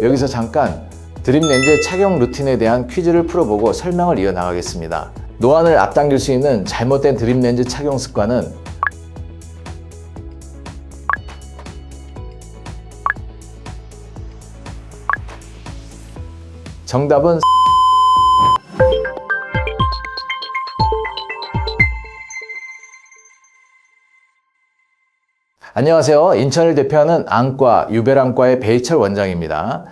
여기서 잠깐 드립렌즈 착용 루틴에 대한 퀴즈를 풀어보고 설명을 이어나가겠습니다. 노안을 앞당길 수 있는 잘못된 드립렌즈 착용 습관은 정답은 안녕하세요. 인천을 대표하는 안과, 유별안과의 배희철 원장입니다.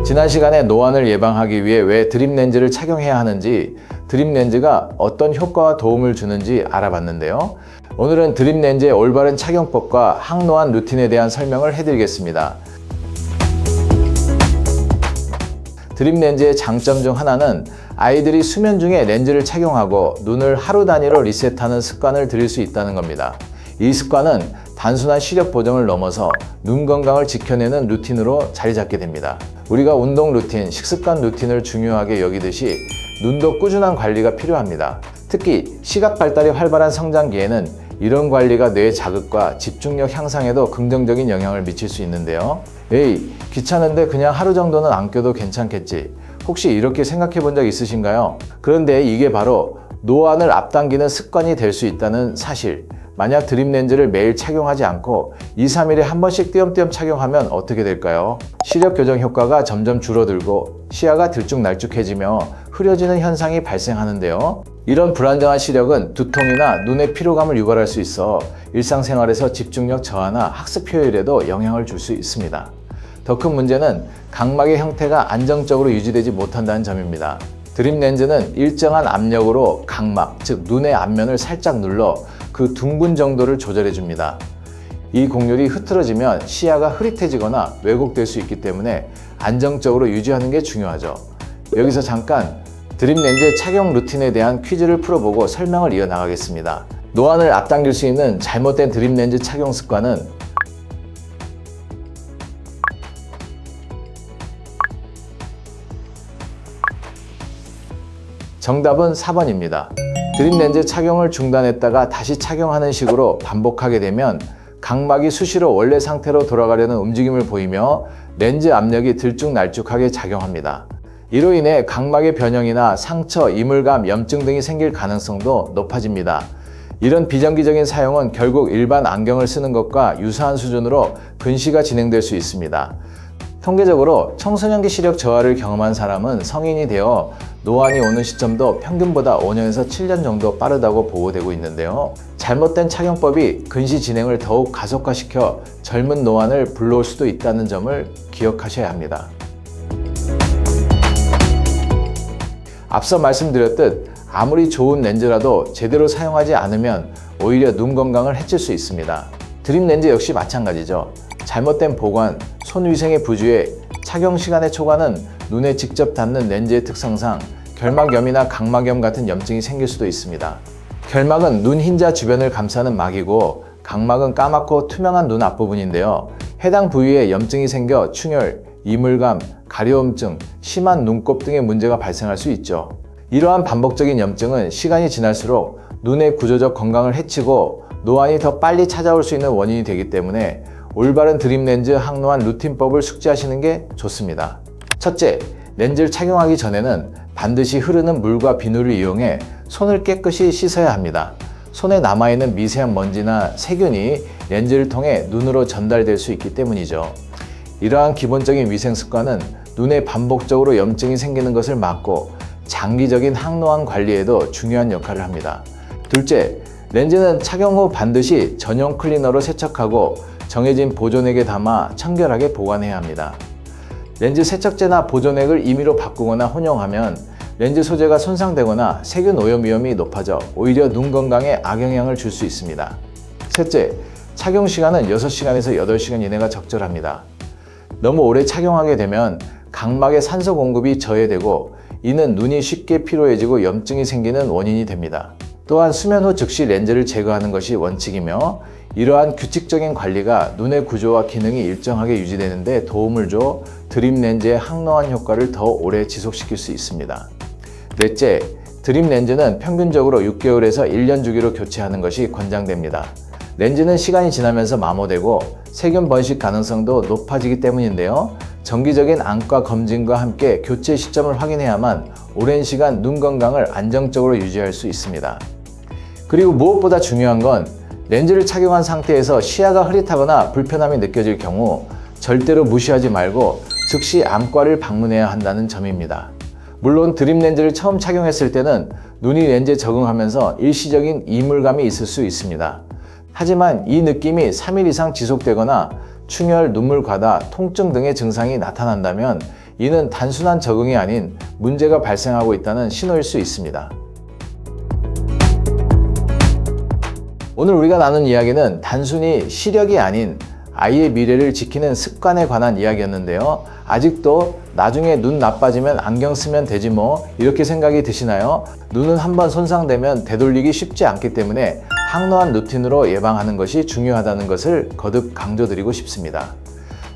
지난 시간에 노안을 예방하기 위해 왜 드립렌즈를 착용해야 하는지, 드립렌즈가 어떤 효과와 도움을 주는지 알아봤는데요. 오늘은 드립렌즈의 올바른 착용법과 항노안 루틴에 대한 설명을 해드리겠습니다. 드립렌즈의 장점 중 하나는 아이들이 수면 중에 렌즈를 착용하고 눈을 하루 단위로 리셋하는 습관을 들일 수 있다는 겁니다. 이 습관은 단순한 시력 보정을 넘어서 눈 건강을 지켜내는 루틴으로 자리 잡게 됩니다. 우리가 운동 루틴, 식습관 루틴을 중요하게 여기듯이 눈도 꾸준한 관리가 필요합니다. 특히 시각 발달이 활발한 성장기에는 이런 관리가 뇌의 자극과 집중력 향상에도 긍정적인 영향을 미칠 수 있는데요. 에이, 귀찮은데 그냥 하루 정도는 안 껴도 괜찮겠지. 혹시 이렇게 생각해 본 적 있으신가요? 그런데 이게 바로 노안을 앞당기는 습관이 될 수 있다는 사실. 만약 드립렌즈를 매일 착용하지 않고 2, 3일에 한 번씩 띄엄띄엄 착용하면 어떻게 될까요? 시력 교정 효과가 점점 줄어들고 시야가 들쭉날쭉해지며 흐려지는 현상이 발생하는데요. 이런 불안정한 시력은 두통이나 눈의 피로감을 유발할 수 있어 일상생활에서 집중력 저하나 학습 효율에도 영향을 줄 수 있습니다. 더 큰 문제는 각막의 형태가 안정적으로 유지되지 못한다는 점입니다. 드립렌즈는 일정한 압력으로 각막, 즉 눈의 앞면을 살짝 눌러 그 둥근 정도를 조절해 줍니다. 이 곡률이 흐트러지면 시야가 흐릿해지거나 왜곡될 수 있기 때문에 안정적으로 유지하는 게 중요하죠. 여기서 잠깐 드립렌즈 착용 루틴에 대한 퀴즈를 풀어보고 설명을 이어나가겠습니다. 노안을 앞당길 수 있는 잘못된 드립렌즈 착용 습관은 정답은 4번입니다. 드립렌즈 착용을 중단했다가 다시 착용하는 식으로 반복하게 되면 각막이 수시로 원래 상태로 돌아가려는 움직임을 보이며 렌즈 압력이 들쭉날쭉하게 작용합니다. 이로 인해 각막의 변형이나 상처, 이물감, 염증 등이 생길 가능성도 높아집니다. 이런 비정기적인 사용은 결국 일반 안경을 쓰는 것과 유사한 수준으로 근시가 진행될 수 있습니다. 통계적으로 청소년기 시력 저하를 경험한 사람은 성인이 되어 노안이 오는 시점도 평균보다 5년에서 7년 정도 빠르다고 보고되고 있는데요. 잘못된 착용법이 근시 진행을 더욱 가속화시켜 젊은 노안을 불러올 수도 있다는 점을 기억하셔야 합니다. 앞서 말씀드렸듯 아무리 좋은 렌즈라도 제대로 사용하지 않으면 오히려 눈 건강을 해칠 수 있습니다. 드립렌즈 역시 마찬가지죠. 잘못된 보관, 손위생의 부주의, 착용 시간의 초과는 눈에 직접 닿는 렌즈의 특성상 결막염이나 각막염 같은 염증이 생길 수도 있습니다. 결막은 눈 흰자 주변을 감싸는 막이고 각막은 까맣고 투명한 눈 앞부분인데요. 해당 부위에 염증이 생겨 충혈, 이물감, 가려움증, 심한 눈곱 등의 문제가 발생할 수 있죠. 이러한 반복적인 염증은 시간이 지날수록 눈의 구조적 건강을 해치고 노안이 더 빨리 찾아올 수 있는 원인이 되기 때문에 올바른 드립렌즈 항노안 루틴법을 숙지하시는 게 좋습니다. 첫째, 렌즈를 착용하기 전에는 반드시 흐르는 물과 비누를 이용해 손을 깨끗이 씻어야 합니다. 손에 남아있는 미세한 먼지나 세균이 렌즈를 통해 눈으로 전달될 수 있기 때문이죠. 이러한 기본적인 위생 습관은 눈에 반복적으로 염증이 생기는 것을 막고 장기적인 항노안 관리에도 중요한 역할을 합니다. 둘째, 렌즈는 착용 후 반드시 전용 클리너로 세척하고 정해진 보존액에 담아 청결하게 보관해야 합니다. 렌즈 세척제나 보존액을 임의로 바꾸거나 혼용하면 렌즈 소재가 손상되거나 세균 오염 위험이 높아져 오히려 눈 건강에 악영향을 줄 수 있습니다. 셋째, 착용 시간은 6시간에서 8시간 이내가 적절합니다. 너무 오래 착용하게 되면 각막의 산소 공급이 저해되고 이는 눈이 쉽게 피로해지고 염증이 생기는 원인이 됩니다. 또한 수면 후 즉시 렌즈를 제거하는 것이 원칙이며 이러한 규칙적인 관리가 눈의 구조와 기능이 일정하게 유지되는 데 도움을 줘 드립렌즈의 항노안 효과를 더 오래 지속시킬 수 있습니다. 넷째, 드립렌즈는 평균적으로 6개월에서 1년 주기로 교체하는 것이 권장됩니다. 렌즈는 시간이 지나면서 마모되고 세균 번식 가능성도 높아지기 때문인데요. 정기적인 안과 검진과 함께 교체 시점을 확인해야만 오랜 시간 눈 건강을 안정적으로 유지할 수 있습니다. 그리고 무엇보다 중요한 건 렌즈를 착용한 상태에서 시야가 흐릿하거나 불편함이 느껴질 경우 절대로 무시하지 말고 즉시 안과를 방문해야 한다는 점입니다. 물론 드림 렌즈를 처음 착용했을 때는 눈이 렌즈에 적응하면서 일시적인 이물감이 있을 수 있습니다. 하지만 이 느낌이 3일 이상 지속되거나 충혈, 눈물 과다, 통증 등의 증상이 나타난다면 이는 단순한 적응이 아닌 문제가 발생하고 있다는 신호일 수 있습니다. 오늘 우리가 나눈 이야기는 단순히 시력이 아닌 아이의 미래를 지키는 습관에 관한 이야기였는데요. 아직도 나중에 눈 나빠지면 안경 쓰면 되지 뭐 이렇게 생각이 드시나요? 눈은 한번 손상되면 되돌리기 쉽지 않기 때문에 항노한 루틴으로 예방하는 것이 중요하다는 것을 거듭 강조드리고 싶습니다.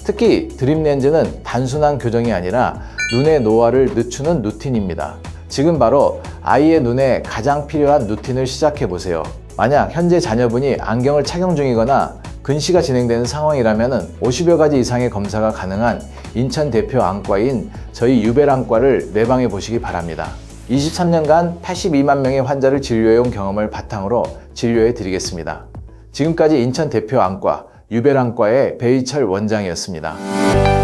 특히 드림 렌즈는 단순한 교정이 아니라 눈의 노화를 늦추는 루틴입니다. 지금 바로 아이의 눈에 가장 필요한 루틴을 시작해 보세요. 만약 현재 자녀분이 안경을 착용 중이거나 근시가 진행되는 상황이라면 50여 가지 이상의 검사가 가능한 인천 대표 안과인 저희 유벨안과를 내방해 보시기 바랍니다. 23년간 82만 명의 환자를 진료해온 경험을 바탕으로 진료해 드리겠습니다. 지금까지 인천 대표 안과 유벨안과의 배희철 원장이었습니다.